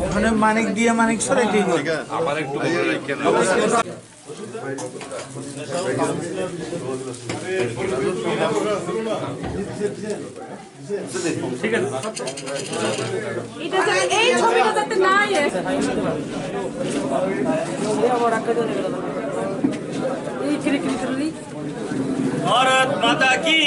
ওখানে মানিক দিয়ে মানিক সরে কি আমার একটু ঠিক আছে এটা এই ছবিটা যাতে না भारत माता की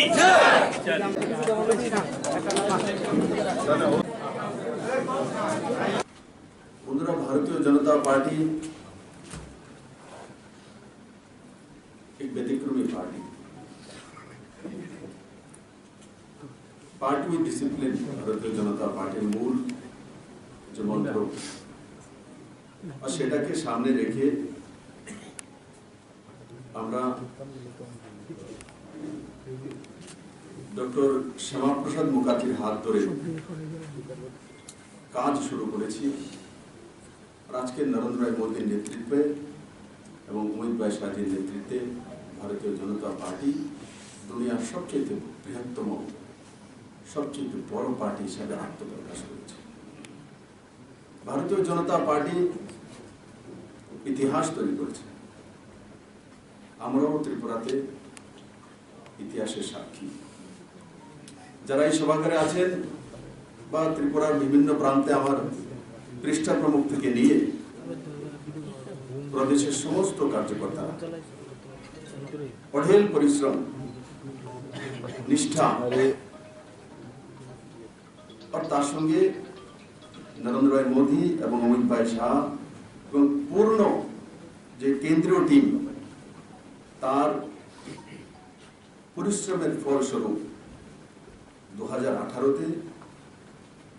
বন্ধুরা, ভারতীয় জনতা পার্টি एक व्यतिक्रमी पार्टी में डिसिप्लिन भारतीय जनता पार्टी मूल जो मंत्र और সেটাকে সামনে রেখে আমরা ডক্টর শ্যামাপ্রসাদ মুখার্জির হাত ধরে কাজ শুরু করেছি। আজকে নরেন্দ্র মোদীর নেতৃত্বে এবং অমিত ভাই শাহজির নেতৃত্বে ভারতীয় জনতা পার্টি দুনিয়ার সবচেয়ে বৃহত্তম সবচেয়ে বড় পার্টি হিসাবে আত্মপ্রকাশ করেছে। ভারতীয় জনতা পার্টি ইতিহাস তৈরি করেছে। আমরাও ত্রিপুরাতে ইতিহাসের সাক্ষী। যারা এই সভাগারে আছেন বা ত্রিপুরার বিভিন্ন প্রান্তে আমার পৃষ্ঠা প্রমুখ থেকে নিয়ে প্রদেশের সমস্ত কার্যকর্তা কঠোর পরিশ্রম, নিষ্ঠা আর তার সঙ্গে নরেন্দ্র ভাই মোদী এবং অমিত ভাই শাহ এবং পূর্ণ যে কেন্দ্রীয় টিম তার পরিশ্রমের ফলস্বরূপ 2018-তে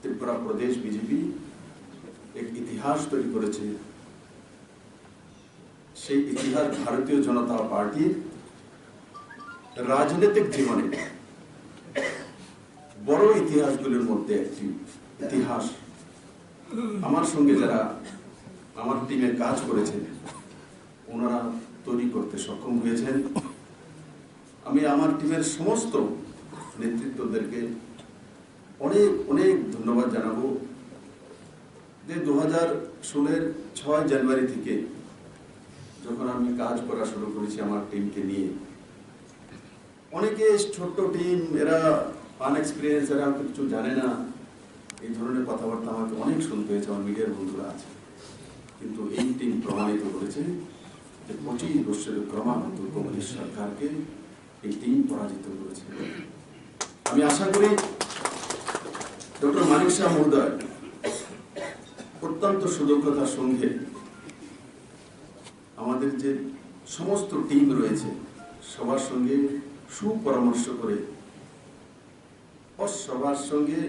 ত্রিপুরা প্রদেশ বিজেপি এক ইতিহাস তৈরি করেছে। সেই ইতিহাস ভারতীয় জনতা পার্টির রাজনৈতিক জীবনে বড় ইতিহাসগুলির মধ্যে একটি ইতিহাস। আমার সঙ্গে যারা আমার টিমে কাজ করেছেন ওনারা তৈরি করতে সক্ষম হয়েছেন। আমি আমার টিমের সমস্ত নেতৃত্বদেরকে অনেক অনেক ধন্যবাদ জানাবো যে 2016-এর 6 জানুয়ারি থেকে যখন আমি কাজ করা শুরু করেছি আমার টিমকে নিয়ে, অনেকে ছোট্ট টিম, এরা আনএক্সপিরিয়েন্স, এরা কিছু জানে না, এই ধরনের কথাবার্তা আমাকে অনেক শুনতে হয়েছে, আমার মিডিয়ার বন্ধুরা আছে। কিন্তু এই টিম প্রমাণিত করেছে যে 25 বছরের ক্রমাগত কমিউনিস্ট সরকারকে এই টিম পরাজিত করেছে। আমি আশা করি ডক্টর মানিক শাহ মহোদয় অত্যন্ত সুদক্ষতার সঙ্গে আমাদের যে সমস্ত টিম রয়েছে সবার সঙ্গে সুপরামর্শ করে ও সবার সঙ্গে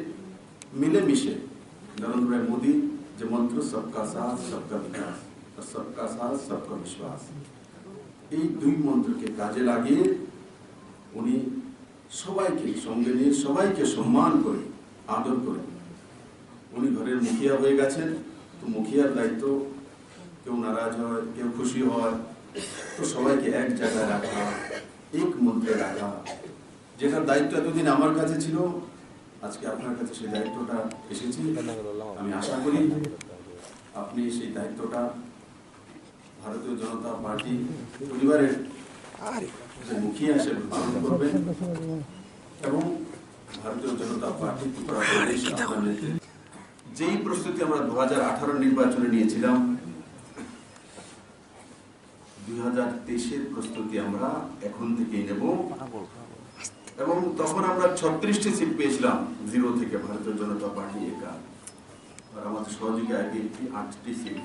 মিলেমিশে নরেন্দ্র ভাই মোদী যে মন্ত্র সবকা সাথ সবকা বিকাশ আর সবকা সাথ সবকা বিশ্বাস, এই দুই মন্ত্রকে কাজে লাগিয়ে উনি সবাইকে সঙ্গে নিয়ে সবাইকে সম্মান করে আদর করে উনি ঘরের মুখিয়া হয়ে গেছেন। তো মুখিয়ার দায়িত্ব, কেউ নারাজ হয়, কেউ খুশি হয়, তো সবাইকে এক জায়গায় রাখা, এক মন্ত্রে রাখা, যেটার দায়িত্ব এতদিন আমার কাছে ছিল, আজকে আপনার কাছে সেই দায়িত্বটা এসেছে। আমি আশা করি আপনি সেই দায়িত্বটা ভারতীয় জনতা পার্টি পরিবারের মুখিয়া হিসেবে পালন করবেন এবং ভারতীয় জনতা পার্টি যেই প্রস্তুতি আমরা 2018 নির্বাচনে নিয়েছিলাম, 2023-এর প্রস্তুতি আমরা এখন থেকেই নেব। এবং তখন আমরা 36টি সিট পেয়েছিলাম 0 থেকে, ভারতীয় জনতা পার্টি একা, আর আমাদের সহযোগী আগে 8টি সিট।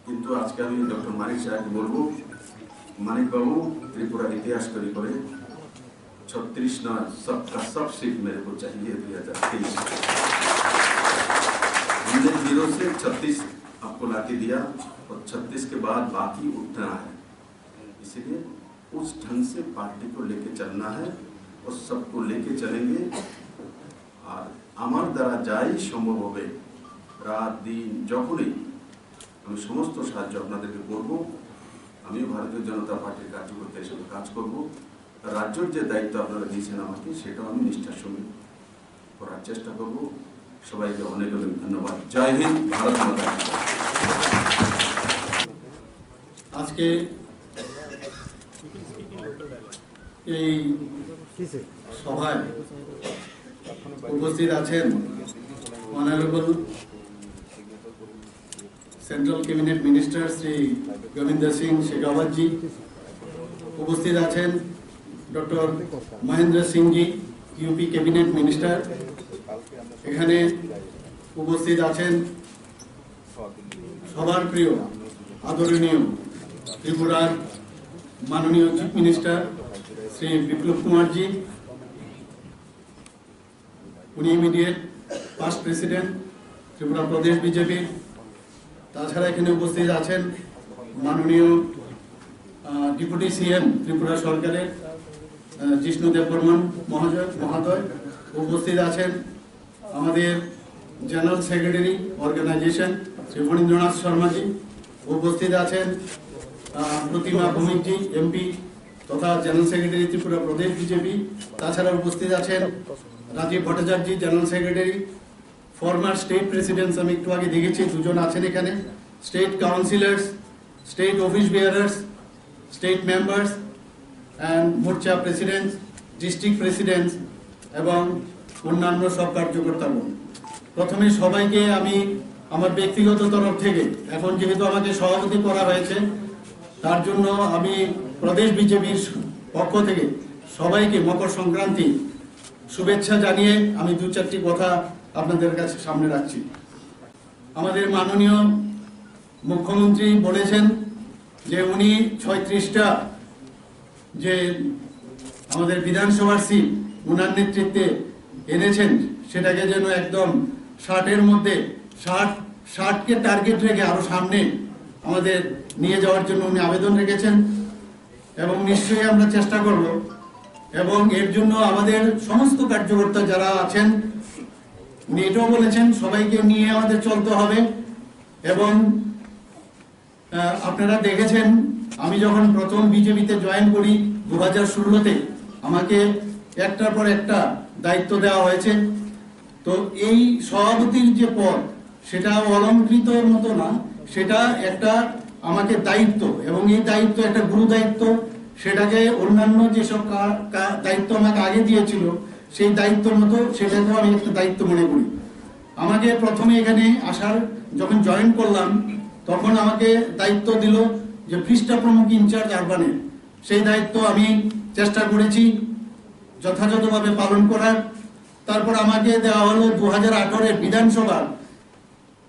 কিন্তু আজকে আমি ডক্টর মানিক সাহেবকে বলবো, মানিক বাবু ত্রিপুরা ইতিহাস তৈরি করে 36 नॉट सबका सब सीट मेरे को चाहिए 2023। हमने 0 से 36 आपको लाके दिया और 36 के बाद बाकी उठना है, इसलिए उस ढंग से पार्टी को लेके चलना है और सबको लेके चलेंगे। और আমার দ্বারা যাই সম্ভব হবে রাত দিন যখনই আমি সমস্ত সাহায্য আপনাদেরকে করব। আমিও ভারতীয় জনতা পার্টির কার্যকর্তা হিসেবে কাজ করব। রাজ্যের যে দায়িত্ব আপনারা দিয়েছেন আমাকে, সেটাও আমি নিষ্ঠার সঙ্গে করার চেষ্টা করব। সবাইকে অনেক অনেক ধন্যবাদ। জয় হিন্দ, ভারত মাতা কি জয়। আজকে এই সভায় উপস্থিত আছেন honourable central cabinet minister Shri Gobind Singh Shekhawat ji, উপস্থিত আছেন doctor Mahendra Singh ji, UP cabinet minister. এখানে উপস্থিত আছেন সবার প্রিয় আদরণীয় ত্রিপুরার মাননীয় চিফ মিনিস্টার শ্রী বিপ্লব কুমার জি, উনি immediate past president Tripura Pradesh BJP. তাছাড়া এখানে উপস্থিত আছেন মাননীয় ডেপুটি সিএম ত্রিপুরা সরকারের জিষ্ণু দেববর্মন মহোদয়। উপস্থিত আছেন আমাদের general secretary organisation Shri Phanindranath Sharmaji. উপস্থিত আছেন প্রতিমা ভৌমিকজি, এমপি তথা জেনারেল সেক্রেটারি ত্রিপুরা প্রদেশ বিজেপি। তাছাড়া উপস্থিত আছেন Rajib Bhattacharya, general secretary. Former state presidents আমি একটু আগে দেখেছি, দুজন আছেন এখানে। State councillors, state office bearers, state members and morcha presidents, district presidents এবং অন্যান্য সব কার্যকর্তাগণ। প্রথমে সবাইকে আমি আমার ব্যক্তিগত তরফ থেকে, এখন যেহেতু আমাকে সভাপতি করা হয়েছে, তার জন্য আমি প্রদেশ বিজেপির পক্ষ থেকে সবাইকে মকর সংক্রান্তি শুভেচ্ছা জানিয়ে আমি দু চারটি কথা আপনাদের কাছে সামনে রাখছি। আমাদের মাননীয় মুখ্যমন্ত্রী বলেছেন যে উনি 36টা যে আমাদের বিধানসভার সিট উনার নেতৃত্বে এনেছেন, সেটাকে যেন একদম 60-এর মধ্যে 60কে টার্গেট রেখে আরো সামনে আমাদের নিয়ে যাওয়ার জন্য উনি আবেদন রেখেছেন এবং নিশ্চয়ই আমরা চেষ্টা করব। এবং এর জন্য আমাদের সমস্ত কার্যকর্তা যারা আছেন, উনি এটাও বলেছেন সবাইকে নিয়ে আমাদের চলতে হবে। এবং আপনারা দেখেছেন আমি যখন প্রথম বিজেপিতে জয়েন করি 2016-তে, আমাকে একটার পর একটা দায়িত্ব দেওয়া হয়েছে। তো এই সভাপতির যে পদ, সেটা অলংকৃত মতো না, সেটা একটা আমাকে দায়িত্ব, এবং এই দায়িত্ব একটা গুরু দায়িত্ব। সেটাকে অন্যান্য যেসব দায়িত্ব আমাকে আগে দিয়েছিল, সেই দায়িত্বের মতো সেটাকেও আমি একটা দায়িত্ব মনে করি। আমাকে প্রথমে এখানে আসার যখন জয়েন করলাম, তখন আমাকে দায়িত্ব দিল যে পৃষ্ঠা প্রমুখ ইনচার্জ আরবানের। সেই দায়িত্ব আমি চেষ্টা করেছি যথাযথভাবে পালন করার। তারপর আমাকে দেওয়া হলো 2018-এর বিধানসভার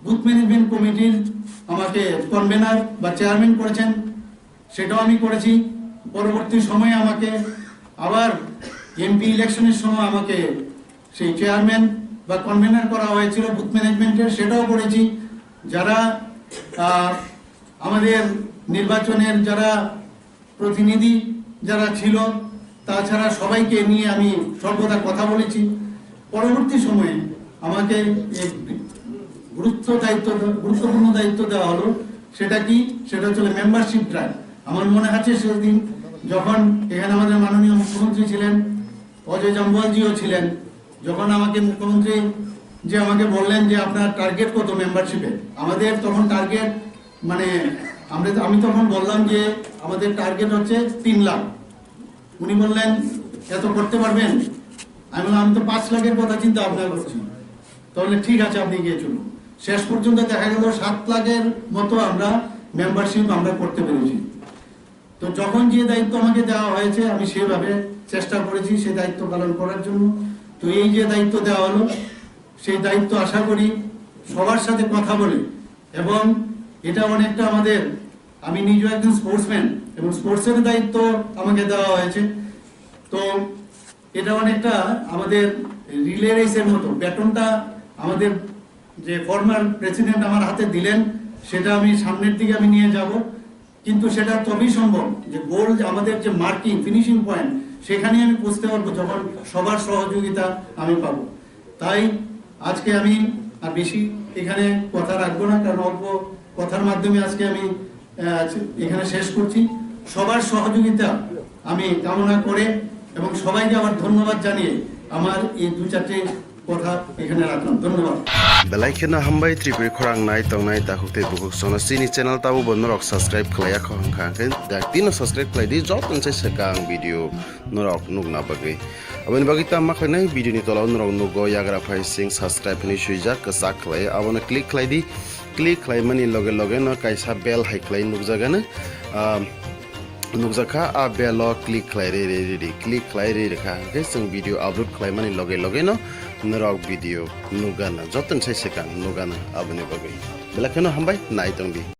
বুথ ম্যানেজমেন্ট কমিটির আমাকে কনভেনার বা চেয়ারম্যান করেছেন, সেটাও আমি করেছি। পরবর্তী সময়ে আমাকে আবার এমপি ইলেকশনের সময় আমাকে সেই চেয়ারম্যান বা কনভেনার করা হয়েছিল বুথ ম্যানেজমেন্টের, সেটাও করেছি। যারা আমাদের নির্বাচনের যারা প্রতিনিধি যারা ছিল, তাছাড়া সবাইকে নিয়ে আমি সর্বদা কথা বলেছি। পরবর্তী সময়ে আমাকে এক গুরুত্বপূর্ণ দায়িত্ব দেওয়া হলো। সেটা কি? সেটা হচ্ছে মেম্বারশিপ ড্রাইভ। আমার মনে আছে সেদিন যখন এখানে আমাদের মাননীয় মুখ্যমন্ত্রী ছিলেন, অজয় জম্বালজিও ছিলেন, যখন আমাকে মুখ্যমন্ত্রী যে আমাকে বললেন যে আপনার টার্গেট কত মেম্বারশিপে। আমাদের তখন টার্গেট আমি তখন বললাম যে আমাদের টার্গেট হচ্ছে 3 লাখ। উনি বললেন এত করতে পারবেন? আমি বললাম আমি তো 5 লাখের কথা চিন্তা ভাবনা করছি। তাহলে ঠিক আছে, আপনি গিয়ে চলুন। শেষ পর্যন্ত দেখা গেল 7 লাখের মতো আমরা মেম্বারশিপ আমরা করতে পেরেছি। তো যখন যে দায়িত্ব আমাকে দেওয়া হয়েছে, আমি সেভাবে চেষ্টা করেছি সেই দায়িত্ব পালন করার জন্য। তো এই যে দায়িত্ব দেওয়া হলো, সেই দায়িত্ব আশা করি সবার সাথে কথা বলে, এবং এটা অনেকটা আমাদের, আমি নিজেও একজন স্পোর্টসম্যান এবং স্পোর্টসের দায়িত্ব আমাকে দেওয়া হয়েছে। তো এটা অনেকটা আমাদের রিলে রেসের মতো। ব্যাটনটা আমাদের যে ফর্মার প্রেসিডেন্ট আমার হাতে দিলেন, সেটা আমি সামনের দিকে আমি নিয়ে যাব। কিন্তু সেটা তবেই সম্ভব যে গোল, আমাদের যে মার্কিং ফিনিশিং পয়েন্ট, সেখানে আমি পৌঁছতে পারবো যখন সবার সহযোগিতা আমি পাবো। তাই আজকে আমি আর বেশি এখানে কথা রাখবো না, কারণ অল্প কথার মাধ্যমে আজকে আমি এখানে শেষ করছি। সবার সহযোগিতা আমি কামনা করে এবং সবাইকে আমার ধন্যবাদ জানিয়ে আমার এই 2-4টি কথা এখানে রাখলাম। ধন্যবাদ। Belaikena hambai tripuri khorang nai tongnai dahukte bukuk sona sini channel tabu bonorok subscribe khlaya khong khangken daktino subscribe khlai di joton chai sakang video norok nugna bagai aboni bagi tamma khlai video ni tola norok nugo yagra phai sing subscribe ni suija kasak khlai abona click khlai di click khlai mani loge loge no kaisa bell hai khlai nugjagana nukjaka a belo click khlai re click khlai re rekha ke sing video upload khlai mani loge loge no norok video nugana joton chai sakang nugana aboni bagai belakeno hambai nai tongdi